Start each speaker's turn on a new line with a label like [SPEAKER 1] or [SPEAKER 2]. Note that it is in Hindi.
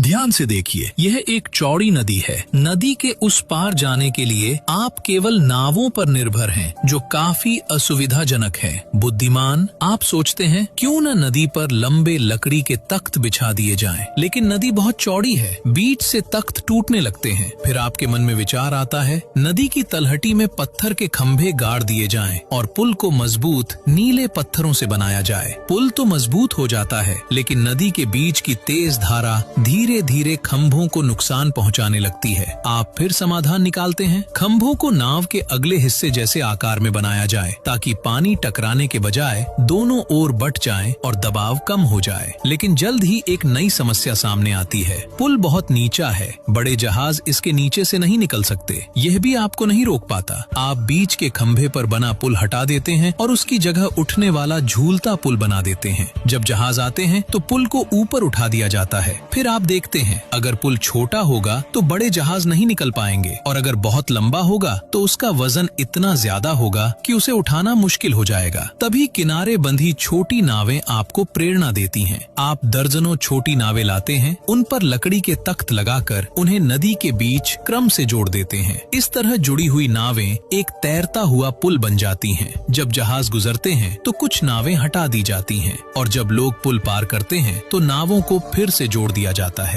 [SPEAKER 1] ध्यान से देखिए, यह एक चौड़ी नदी है। नदी के उस पार जाने के लिए आप केवल नावों पर निर्भर हैं, जो काफी असुविधाजनक है। बुद्धिमान आप सोचते हैं क्यों न नदी पर लंबे लकड़ी के तख्त बिछा दिए जाएं, लेकिन नदी बहुत चौड़ी है, बीच से तख्त टूटने लगते हैं। फिर आपके मन में विचार आता है नदी की तलहटी में पत्थर के खंभे गाड़ दिए जाएं और पुल को मजबूत नीले पत्थरों से बनाया जाए। पुल तो मजबूत हो जाता है, लेकिन नदी के बीच की तेज धारा धीरे धीरे खंभों को नुकसान पहुंचाने लगती है। आप फिर समाधान निकालते हैं, खंभों को नाव के अगले हिस्से जैसे आकार में बनाया जाए, ताकि पानी टकराने के बजाय दोनों ओर बट जाए और दबाव कम हो जाए। लेकिन जल्द ही एक नई समस्या सामने आती है। पुल बहुत नीचा है, बड़े जहाज इसके नीचे से नहीं निकल सकते। यह भी आपको नहीं रोक पाता। आप बीच के खंभे पर बना पुल हटा देते हैं और उसकी जगह उठने वाला झूलता पुल बना देते हैं। जब जहाज आते हैं तो पुल को ऊपर उठा दिया जाता है। फिर आप देखते हैं अगर पुल छोटा होगा तो बड़े जहाज नहीं निकल पाएंगे, और अगर बहुत लंबा होगा तो उसका वजन इतना ज्यादा होगा कि उसे उठाना मुश्किल हो जाएगा। तभी किनारे बंधी छोटी नावें आपको प्रेरणा देती हैं। आप दर्जनों छोटी नावें लाते हैं, उन पर लकड़ी के तख्त लगाकर उन्हें नदी के बीच क्रम से जोड़ देते हैं। इस तरह जुड़ी हुई नावें एक तैरता हुआ पुल बन जाती हैं। जब जहाज गुजरते हैं तो कुछ नावें हटा दी जाती हैं, और जब लोग पुल पार करते हैं तो नावों को फिर से जोड़ दिया जाता है।